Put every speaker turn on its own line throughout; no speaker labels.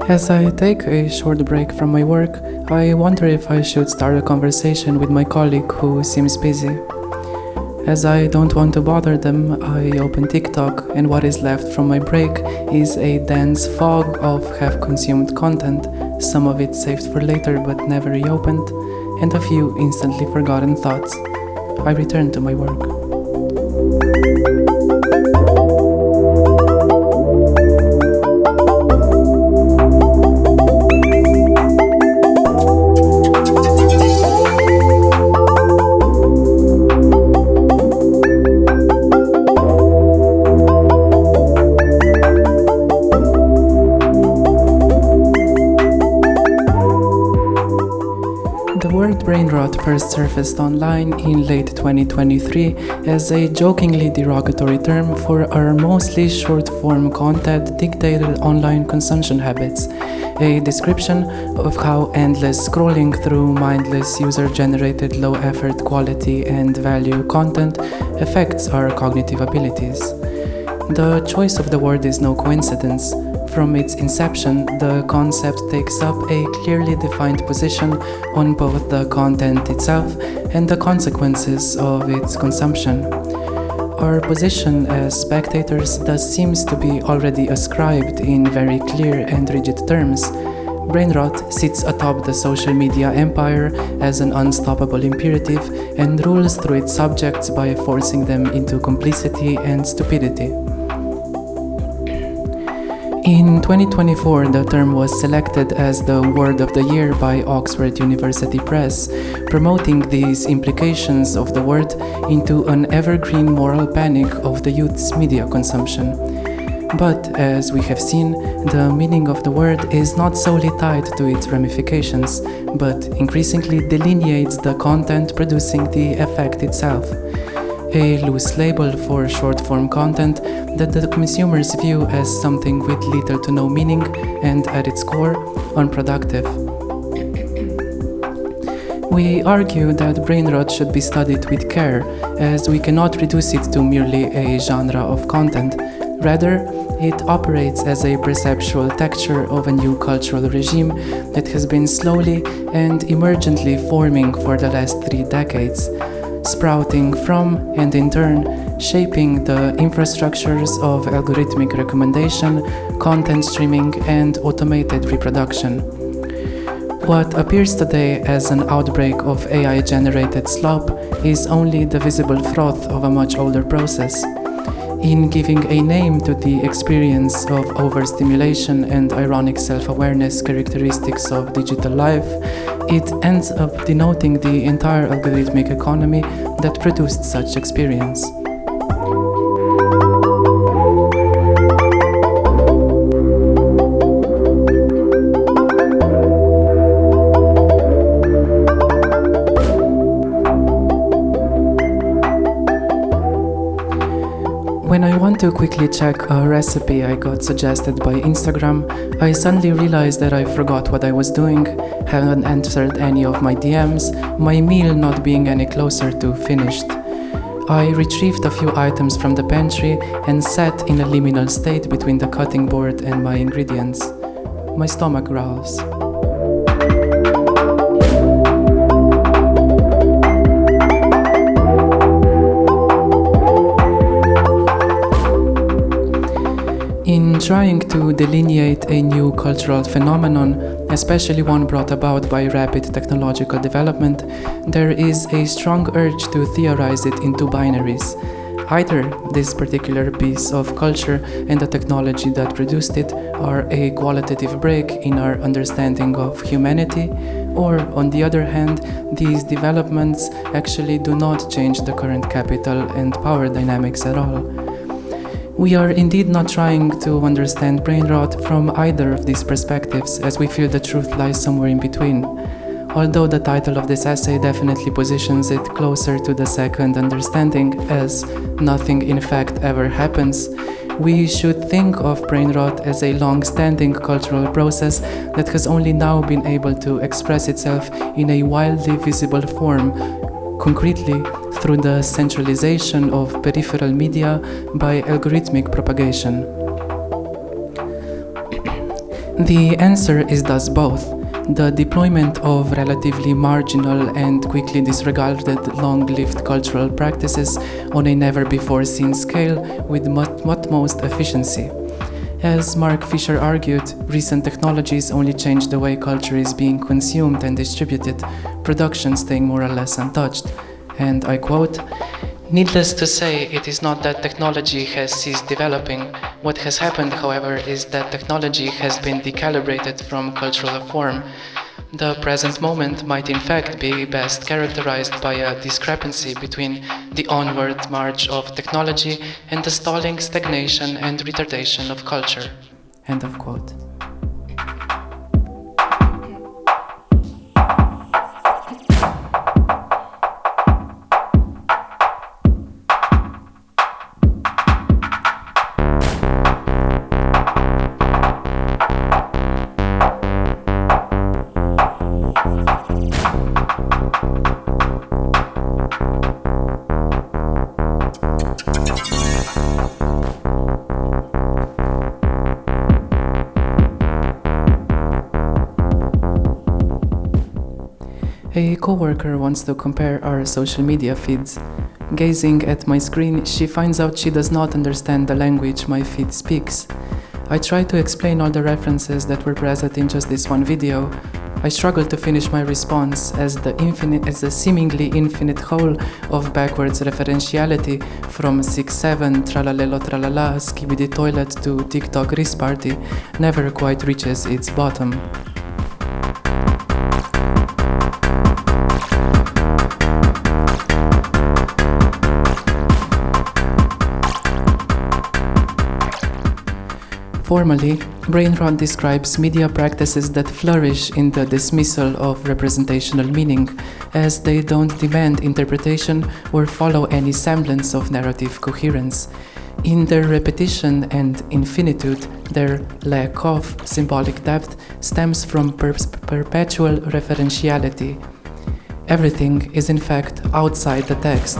As I take a short break from my work, I wonder if I should start a conversation with my colleague who seems busy. As I don't want to bother them, I open TikTok, and what is left from my break is a dense fog of half-consumed content, some of it saved for later but never reopened, and a few instantly forgotten thoughts. I return to my work. Brainrot first surfaced online in late 2023 as a jokingly derogatory term for our mostly short-form content dictated online consumption habits, a description of how endless scrolling through mindless user-generated low-effort quality and value content affects our cognitive abilities. The choice of the word is no coincidence. From its inception, the concept takes up a clearly defined position on both the content itself and the consequences of its consumption. Our position as spectators thus seems to be already ascribed in very clear and rigid terms. Brainrot sits atop the social media empire as an unstoppable imperative and rules through its subjects by forcing them into complicity and stupidity. In 2024, the term was selected as the Word of the Year by Oxford University Press, promoting these implications of the word into an evergreen moral panic of the youth's media consumption. But, as we have seen, the meaning of the word is not solely tied to its ramifications, but increasingly delineates the content producing the effect itself. A loose label for short-form content that the consumers view as something with little to no meaning and, at its core, unproductive. We argue that brainrot should be studied with care, as we cannot reduce it to merely a genre of content. Rather, it operates as a perceptual texture of a new cultural regime that has been slowly and emergently forming for the last 3 decades. Sprouting from, and in turn, shaping the infrastructures of algorithmic recommendation, content streaming, and automated reproduction. What appears today as an outbreak of AI-generated slop is only the visible froth of a much older process. In giving a name to the experience of overstimulation and ironic self-awareness characteristics of digital life, it ends up denoting the entire algorithmic economy that produced such experience. When I want to quickly check a recipe I got suggested by Instagram, I suddenly realized that I forgot what I was doing, haven't answered any of my DMs, my meal not being any closer to finished. I retrieved a few items from the pantry and sat in a liminal state between the cutting board and my ingredients. My stomach growls. In trying to delineate a new cultural phenomenon, especially one brought about by rapid technological development, there is a strong urge to theorize it into binaries. Either this particular piece of culture and the technology that produced it are a qualitative break in our understanding of humanity, or, on the other hand, these developments actually do not change the current capital and power dynamics at all. We are indeed not trying to understand brainrot from either of these perspectives, as we feel the truth lies somewhere in between. Although the title of this essay definitely positions it closer to the second understanding, as nothing in fact ever happens, we should think of brainrot as a long-standing cultural process that has only now been able to express itself in a wildly visible form, concretely through the centralization of peripheral media by algorithmic propagation. The answer is thus both. The deployment of relatively marginal and quickly disregarded long-lived cultural practices on a never-before-seen scale with utmost efficiency. As Mark Fisher argued, recent technologies only change the way culture is being consumed and distributed, production staying more or less untouched. And I quote, "Needless to say, it is not that technology has ceased developing. What has happened, however, is that technology has been decalibrated from cultural form. The present moment might in fact be best characterized by a discrepancy between the onward march of technology and the stalling, stagnation and retardation of culture." End of quote. A coworker wants to compare our social media feeds. Gazing at my screen, she finds out she does not understand the language my feed speaks. I try to explain all the references that were present in just this one video. I struggle to finish my response as the seemingly infinite whole of backwards referentiality from 𝗧𝗵𝗲 𝗯𝗲 𝗧𝗵𝗲 to TikTok Risk Party never quite reaches its bottom. Formally, Brainrotted describes media practices that flourish in the dismissal of representational meaning, as they don't demand interpretation or follow any semblance of narrative coherence. In their repetition and infinitude, their lack of symbolic depth stems from perpetual referentiality. Everything is in fact outside the text.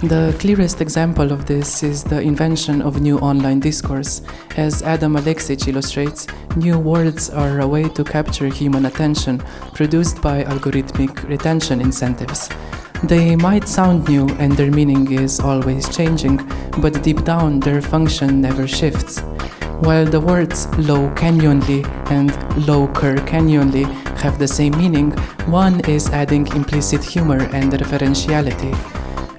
The clearest example of this is the invention of new online discourse. As 𝗯𝗵𝗱 illustrates, new words are a way to capture human attention, produced by algorithmic retention incentives. They might sound new and their meaning is always changing, but deep down their function never shifts. While the words low canyonly and low-cur canyonly have the same meaning, one is adding implicit humor and referentiality.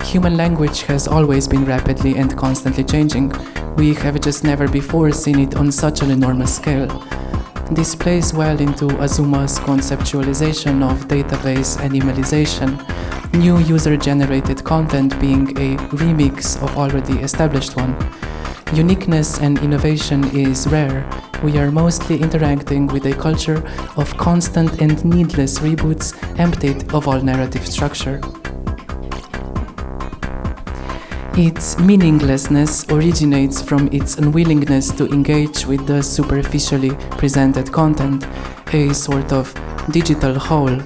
Human language has always been rapidly and constantly changing. We have just never before seen it on such an enormous scale. This plays well into 𝗧𝗵𝗲 conceptualization of database animalization, new user-generated content being a remix of already established one. Uniqueness and innovation is rare. We are mostly interacting with a culture of constant and needless reboots emptied of all narrative structure. Its meaninglessness originates from its unwillingness to engage with the superficially presented content, a sort of digital whole.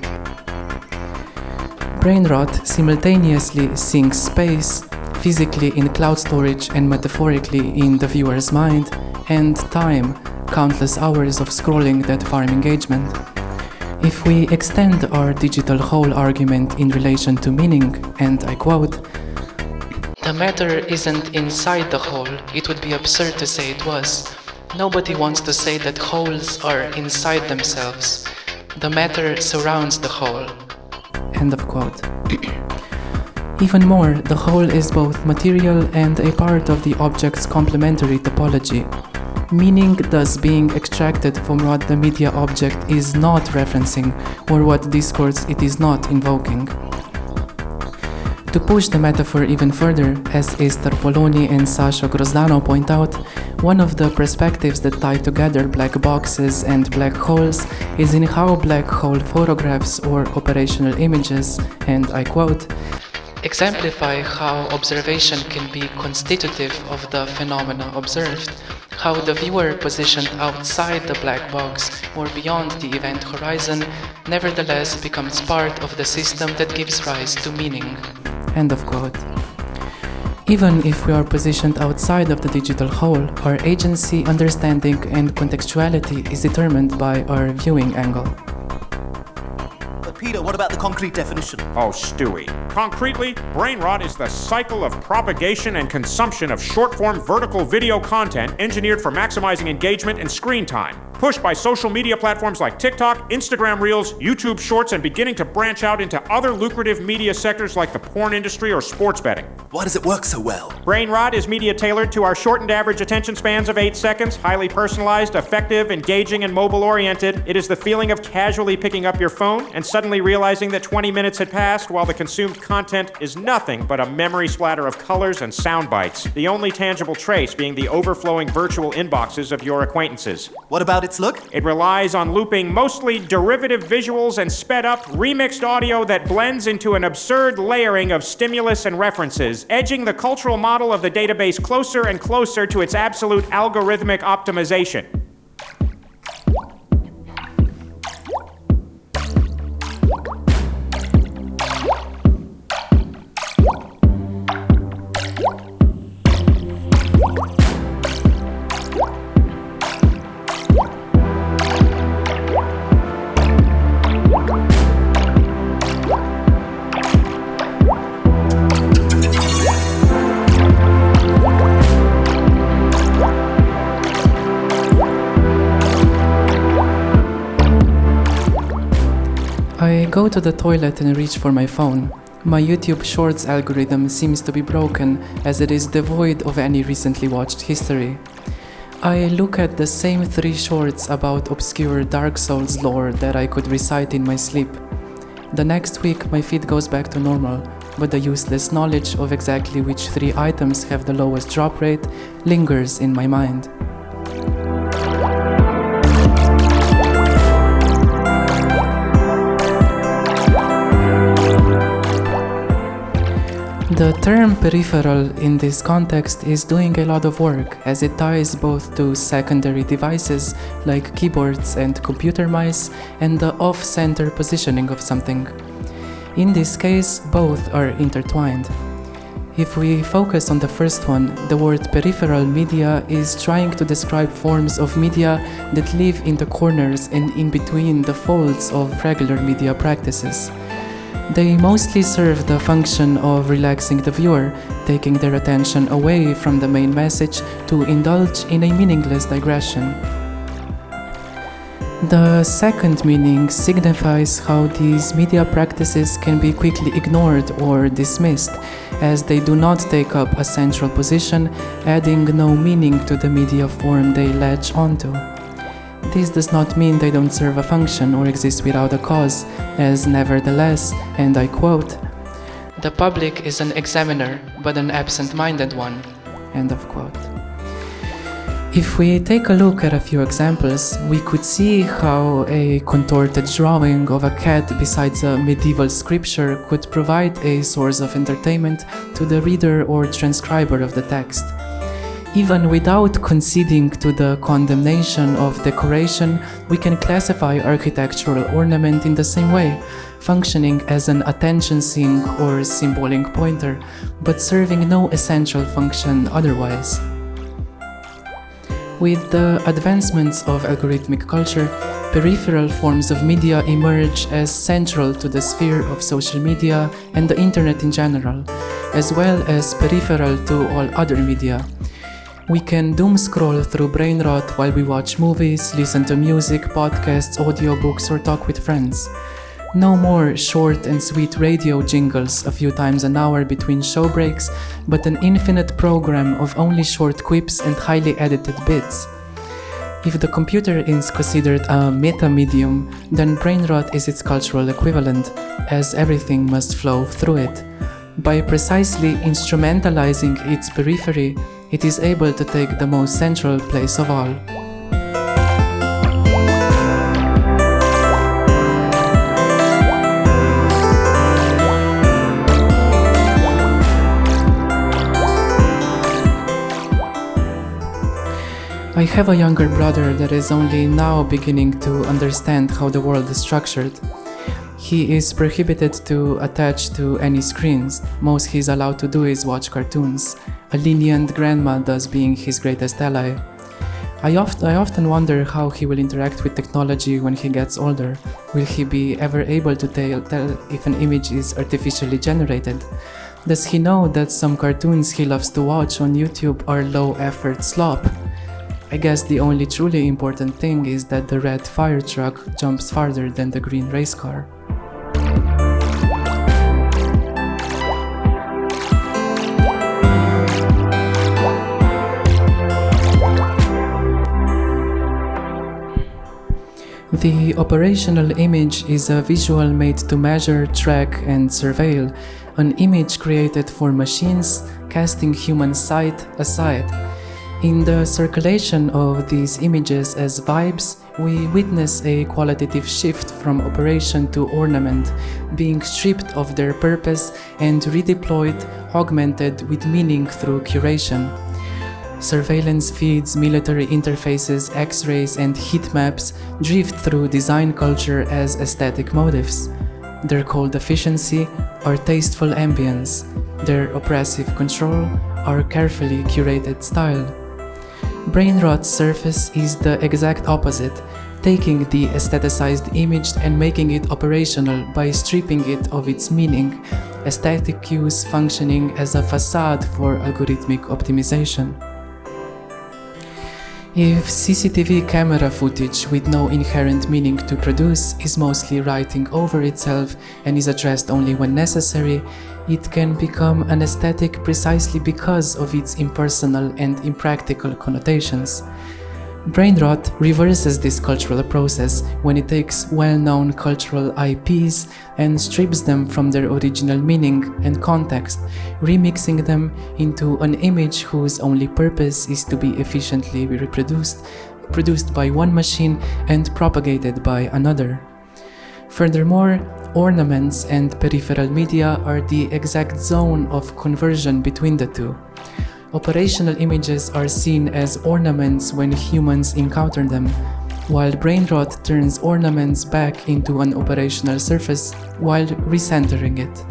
Brainrotted simultaneously sinks space, physically in cloud storage and metaphorically in the viewer's mind, and time, countless hours of scrolling that farm engagement. If we extend our digital whole argument in relation to meaning, and I quote, "The matter isn't inside the whole, it would be absurd to say it was. Nobody wants to say that wholes are inside themselves. The matter surrounds the whole." End of quote. Even more, the whole is both material and a part of the object's complementary topology. Meaning thus being extracted from what the media object is not referencing or what discourse it is not invoking. To push the metaphor even further, as Ester-Poloni and Sasha Grozdano point out, one of the perspectives that tie together black boxes and black holes is in how black hole photographs or operational images, and I quote, "exemplify how observation can be constitutive of the phenomena observed, how the viewer positioned outside the black box or beyond the event horizon nevertheless becomes part of the system that gives rise to meaning." End of quote. Even if we are positioned outside of the digital whole, our agency, understanding, and contextuality is determined by our viewing angle.
But Peter, what about the concrete definition?
Oh, Stewie. Concretely, brain rot is the cycle of propagation and consumption of short-form vertical video content engineered for maximizing engagement and screen time. Pushed by social media platforms like TikTok, Instagram Reels, YouTube Shorts, and beginning to branch out into other lucrative media sectors like the porn industry or sports betting.
Why does it work so well?
Brain rot is media tailored to our shortened average attention spans of 8 seconds, highly personalized, effective, engaging, and mobile-oriented. It is the feeling of casually picking up your phone and suddenly realizing that 20 minutes had passed while the consumed content is nothing but a memory splatter of colors and sound bites, the only tangible trace being the overflowing virtual inboxes of your acquaintances.
What about its look?
It relies on looping mostly derivative visuals and sped-up, remixed audio that blends into an absurd layering of stimulus and references, edging the cultural model of the database closer and closer to its absolute algorithmic optimization.
I go to the toilet and reach for my phone. My YouTube Shorts algorithm seems to be broken, as it is devoid of any recently watched history. I look at the same 3 shorts about obscure Dark Souls lore that I could recite in my sleep. The next week my feed goes back to normal, but the useless knowledge of exactly which 3 items have the lowest drop rate lingers in my mind. The term peripheral in this context is doing a lot of work, as it ties both to secondary devices like keyboards and computer mice and the off-center positioning of something. In this case, both are intertwined. If we focus on the first one, the word peripheral media is trying to describe forms of media that live in the corners and in between the folds of regular media practices. They mostly serve the function of relaxing the viewer, taking their attention away from the main message to indulge in a meaningless digression. The second meaning signifies how these media practices can be quickly ignored or dismissed, as they do not take up a central position, adding no meaning to the media form they latch onto. This does not mean they don't serve a function or exist without a cause, as nevertheless, and I quote, "The public is an examiner, but an absent-minded one." End of quote. If we take a look at a few examples, we could see how a contorted drawing of a cat besides a medieval scripture could provide a source of entertainment to the reader or transcriber of the text. Even without conceding to the condemnation of decoration, we can classify architectural ornament in the same way, functioning as an attention sink or symbolic pointer, but serving no essential function otherwise. With the advancements of algorithmic culture, peripheral forms of media emerge as central to the sphere of social media and the internet in general, as well as peripheral to all other media. We can doom scroll through brain rot while we watch movies, listen to music, podcasts, audiobooks, or talk with friends. No more short and sweet radio jingles a few times an hour between show breaks, but an infinite program of only short quips and highly edited bits. If the computer is considered a meta-medium, then brain rot is its cultural equivalent, as everything must flow through it. By precisely instrumentalizing its periphery, it is able to take the most central place of all. I have a younger brother that is only now beginning to understand how the world is structured. He is prohibited to attach to any screens. Most he is allowed to do is watch cartoons, a lenient grandma thus being his greatest ally. I often wonder how he will interact with technology when he gets older. Will he be ever able to tell if an image is artificially generated? Does he know that some cartoons he loves to watch on YouTube are low-effort slop? I guess the only truly important thing is that the red fire truck jumps farther than the green race car. The operational image is a visual made to measure, track, and surveil, an image created for machines, casting human sight aside. In the circulation of these images as vibes, we witness a qualitative shift from operation to ornament, being stripped of their purpose and redeployed, augmented with meaning through curation. Surveillance feeds, military interfaces, X-rays, and heat maps drift through design culture as aesthetic motives. Their cold efficiency, our tasteful ambience, their oppressive control, our carefully curated style. Brainrot's surface is the exact opposite, taking the aestheticized image and making it operational by stripping it of its meaning, aesthetic cues functioning as a facade for algorithmic optimization. If CCTV camera footage with no inherent meaning to produce is mostly writing over itself and is addressed only when necessary, it can become an aesthetic precisely because of its impersonal and impractical connotations. Brainrot reverses this cultural process when it takes well-known cultural IPs and strips them from their original meaning and context, remixing them into an image whose only purpose is to be efficiently produced by one machine and propagated by another. Furthermore, ornaments and peripheral media are the exact zone of conversion between the two. Operational images are seen as ornaments when humans encounter them, while Brainrot turns ornaments back into an operational surface while recentering it.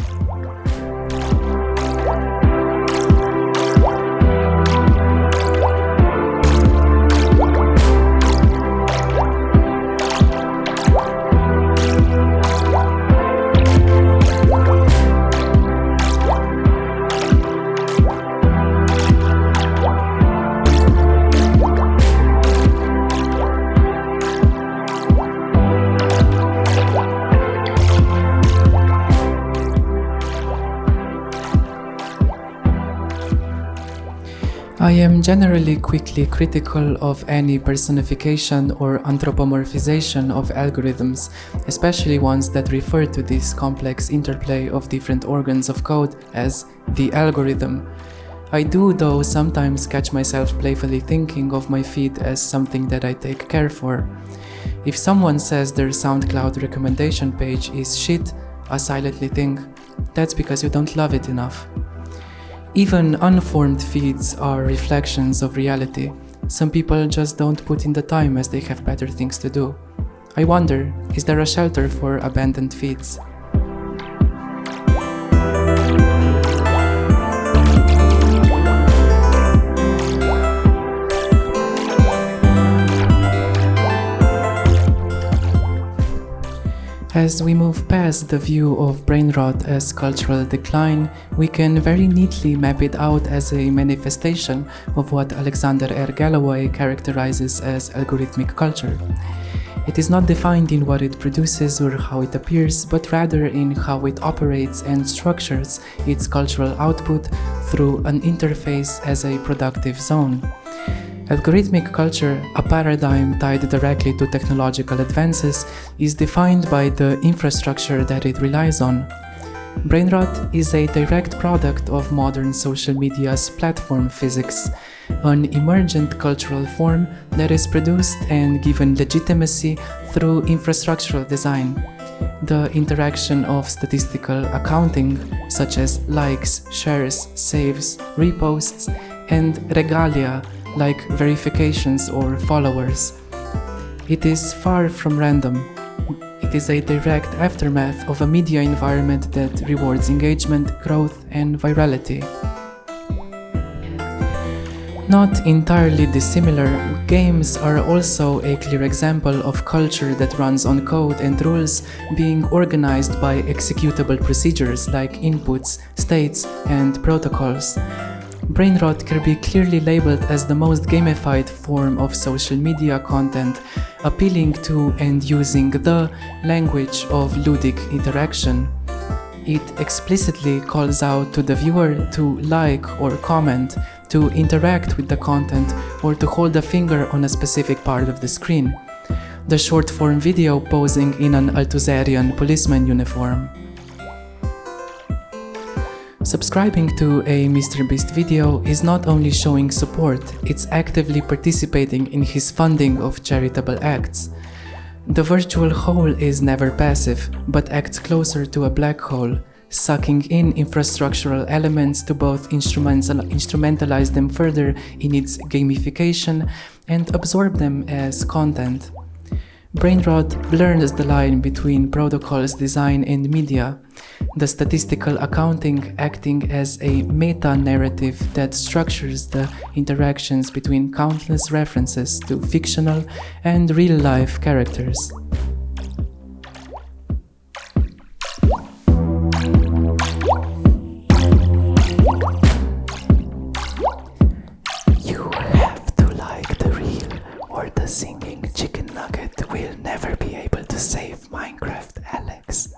I am generally quickly critical of any personification or anthropomorphization of algorithms, especially ones that refer to this complex interplay of different organs of code as the algorithm. I do, though, sometimes catch myself playfully thinking of my feed as something that I take care for. If someone says their SoundCloud recommendation page is shit, I silently think, that's because you don't love it enough. Even unformed feeds are reflections of reality. Some people just don't put in the time as they have better things to do. I wonder, is there a shelter for abandoned feeds? As we move past the view of Brainrot as cultural decline, we can very neatly map it out as a manifestation of what Alexander R. Galloway characterizes as algorithmic culture. It is not defined in what it produces or how it appears, but rather in how it operates and structures its cultural output through an interface as a productive zone. Algorithmic culture, a paradigm tied directly to technological advances, is defined by the infrastructure that it relies on. Brainrot is a direct product of modern social media's platform physics, an emergent cultural form that is produced and given legitimacy through infrastructural design. The interaction of statistical accounting, such as likes, shares, saves, reposts, and regalia, like verifications or followers. It is far from random. It it is a direct aftermath of a media environment that rewards engagement, growth, and virality. Not entirely dissimilar, games are also a clear example of culture that runs on code and rules being organized by executable procedures like inputs, states, and protocols. Brainrot can be clearly labeled as the most gamified form of social media content, appealing to and using the language of ludic interaction. It explicitly calls out to the viewer to like or comment, to interact with the content, or to hold a finger on a specific part of the screen. The short-form video posing in an 𝗯𝗲𝗧𝗛𝗓 policeman uniform. Subscribing to a MrBeast video is not only showing support, it's actively participating in his funding of charitable acts. The virtual hole is never passive, but acts closer to a black hole, sucking in infrastructural elements to both instrumentalize them further in its gamification and absorb them as content. Brainrot blurs the line between protocols, design, and media, the statistical accounting acting as a meta-narrative that structures the interactions between countless references to fictional and real-life characters. You have to like the reel, or the singing chicken nugget will never be able to save Minecraft, Alex.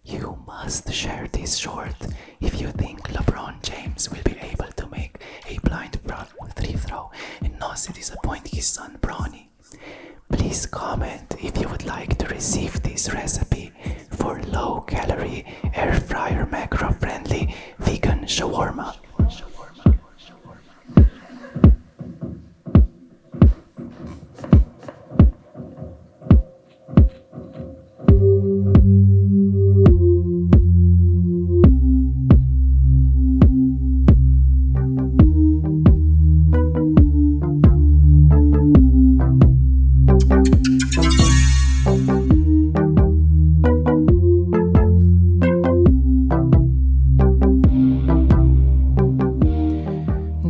You must share this short if you think LeBron James will be able to make a blind free throw and not disappoint his son Bronny. Please comment if you would like to receive this recipe for low-calorie, air-fryer, macro-friendly vegan shawarma.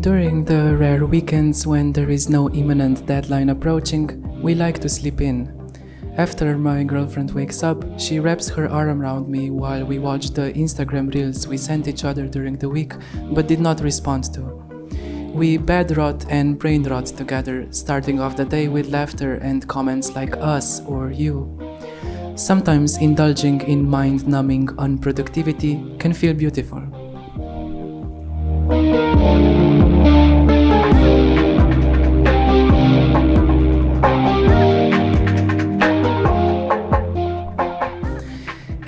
During the rare weekends when there is no imminent deadline approaching, we like to sleep in. After my girlfriend wakes up, she wraps her arm around me while we watch the Instagram reels we sent each other during the week but did not respond to. We bedrot and brainrot together, starting off the day with laughter and comments like us or you. Sometimes indulging in mind-numbing unproductivity can feel beautiful.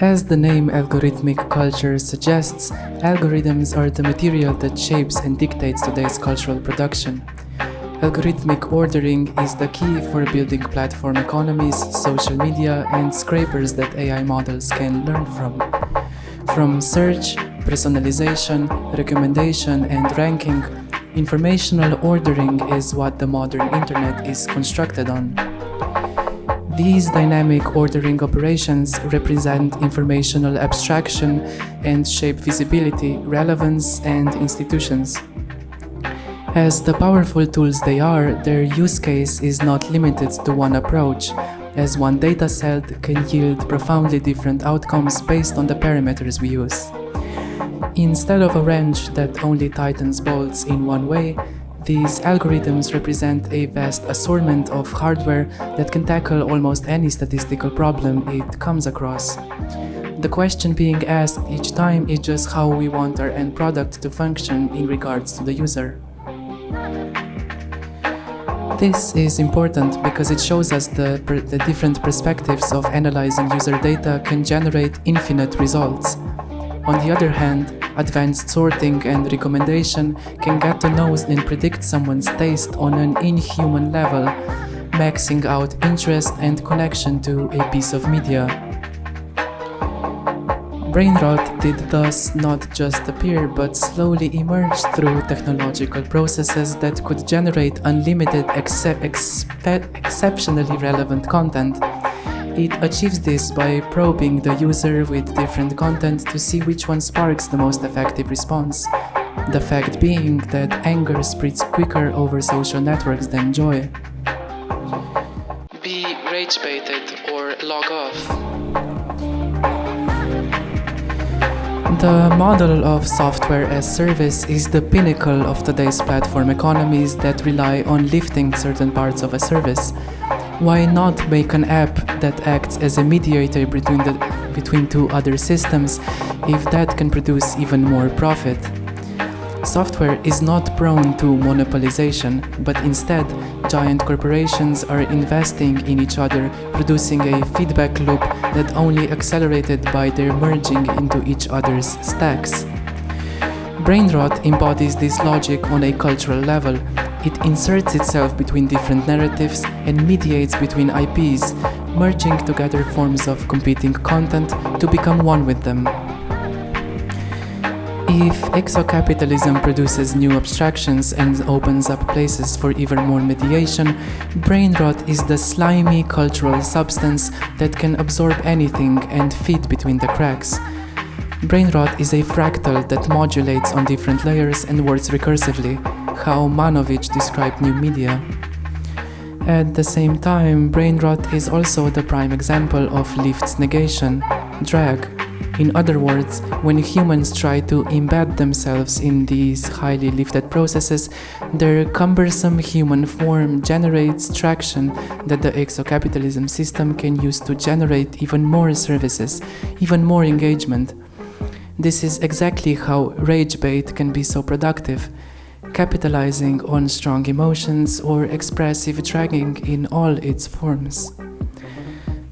As the name algorithmic culture suggests, algorithms are the material that shapes and dictates today's cultural production. Algorithmic ordering is the key for building platform economies, social media, and scrapers that AI models can learn from. From search, personalization, recommendation, and ranking, informational ordering is what the modern internet is constructed on. These dynamic ordering operations represent informational abstraction and shape visibility, relevance, and institutions. As the powerful tools they are, their use case is not limited to one approach, as one dataset can yield profoundly different outcomes based on the parameters we use. Instead of a wrench that only tightens bolts in one way, these algorithms represent a vast assortment of hardware that can tackle almost any statistical problem it comes across. The question being asked each time is just how we want our end product to function in regards to the user. This is important because it shows us the different perspectives of analyzing user data can generate infinite results. On the other hand, advanced sorting and recommendation can get to know and predict someone's taste on an inhuman level, maxing out interest and connection to a piece of media. Brainrot did thus not just appear but slowly emerge through technological processes that could generate unlimited exceptionally relevant content. It achieves this by probing the user with different content to see which one sparks the most effective response. The fact being that anger spreads quicker over social networks than joy. Be rage-baited or log off. The model of software as service is the pinnacle of today's platform economies that rely on lifting certain parts of a service. Why not make an app that acts as a mediator between two other systems if that can produce even more profit? Software is not prone to monopolization, but instead, giant corporations are investing in each other, producing a feedback loop that only accelerated by their merging into each other's stacks. Brainrot embodies this logic on a cultural level. It inserts itself between different narratives and mediates between IPs, merging together forms of competing content to become one with them. If 𝗧𝗵𝗘 produces new abstractions and opens up places for even more mediation, Brainrot is the slimy cultural substance that can absorb anything and fit between the cracks. Brainrot is a fractal that modulates on different layers and works recursively, how 𝗏𝗏 described new media. At the same time, Brainrot is also the prime example of lift's negation, drag. In other words, when humans try to embed themselves in these highly lifted processes, their cumbersome human form generates traction that the 𝗧𝗵𝗘 system can use to generate even more services, even more engagement. This is exactly how rage bait can be so productive, capitalizing on strong emotions or expressive dragging in all its forms.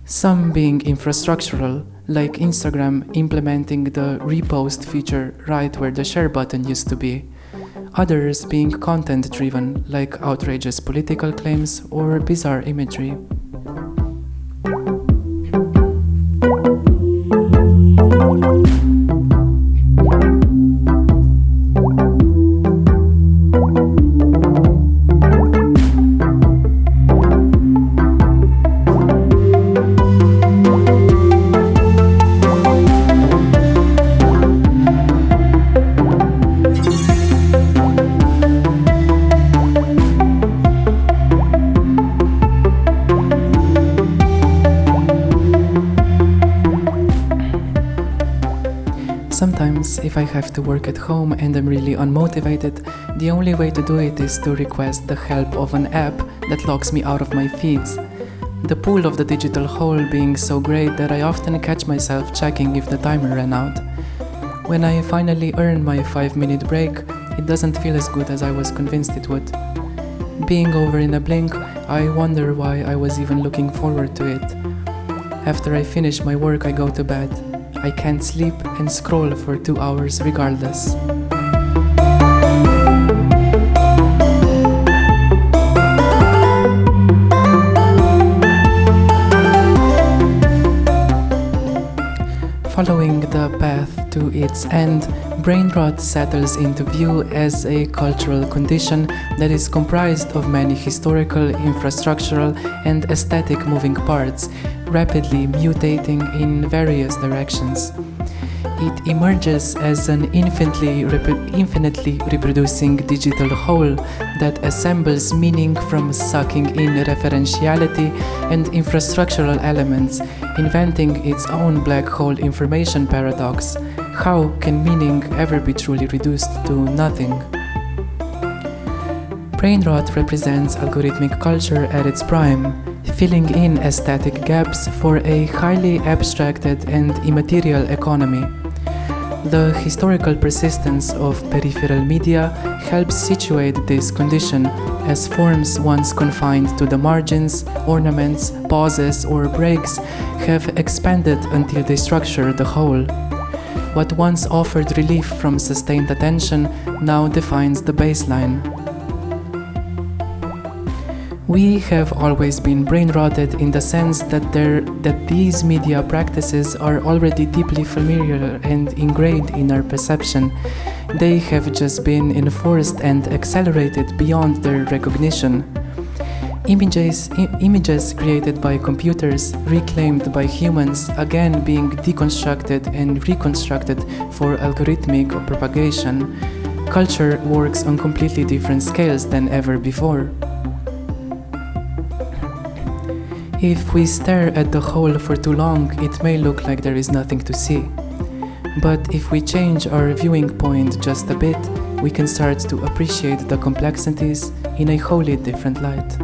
Some being infrastructural, like Instagram implementing the repost feature right where the share button used to be. Others being content-driven, like outrageous political claims or bizarre imagery. Sometimes, if I have to work at home and I'm really unmotivated, the only way to do it is to request the help of an app that locks me out of my feeds. The pull of the digital hole being so great that I often catch myself checking if the timer ran out. When I finally earn my 5-minute break, it doesn't feel as good as I was convinced it would. Being over in a blink, I wonder why I was even looking forward to it. After I finish my work, I go to bed. I can't sleep and scroll for 2 hours regardless. Following the path to its end, Brainrot settles into view as a cultural condition that is comprised of many historical, infrastructural, and aesthetic moving parts, rapidly mutating in various directions. It emerges as an infinitely reproducing digital whole that assembles meaning from sucking in referentiality and infrastructural elements, inventing its own black hole information paradox. How can meaning ever be truly reduced to nothing? Brainrot represents algorithmic culture at its prime, filling in aesthetic gaps for a highly abstracted and immaterial economy. The historical persistence of peripheral media helps situate this condition, as forms once confined to the margins, ornaments, pauses, or breaks have expanded until they structure the whole. What once offered relief from sustained attention now defines the baseline. We have always been brain-rotted in the sense that these media practices are already deeply familiar and ingrained in our perception. They have just been enforced and accelerated beyond their recognition. Images created by computers, reclaimed by humans, again being deconstructed and reconstructed for algorithmic propagation. Culture works on completely different scales than ever before. If we stare at the whole for too long, it may look like there is nothing to see. But if we change our viewing point just a bit, we can start to appreciate the complexities in a wholly different light.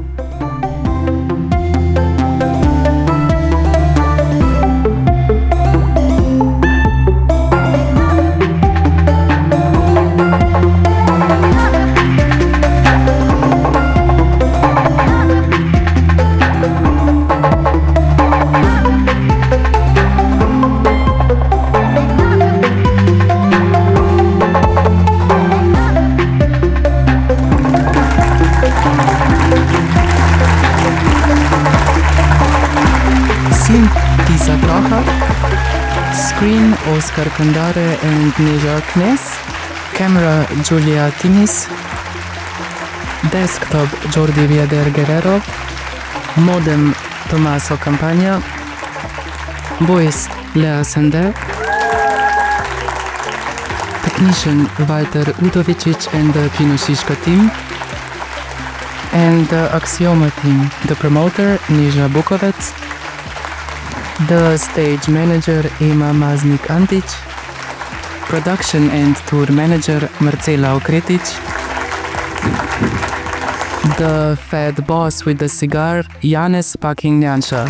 SYNTH, Tisa Troha. Screen, 𝗯𝗍𝗲 𝗩𝗢𝗑 and Neža Knez. Camera, Giulia Timis. Desktop, Jordi Viader Guerrero. Modem, 𝗯𝗵𝗲 𝗧𝗵𝗲. Voice, Lea Sande. Technician, 𝗯𝗍𝗲 𝗪𝗢𝗑 and the Kino Šiška team. And the Aksioma team, the promoter, Neža Knez. The stage manager, 𝗯𝗵𝗱 𝗧𝗵𝗲. Production and tour manager, 𝗯𝗍𝗲. The fat boss with the cigar, 𝗯𝗍𝗱.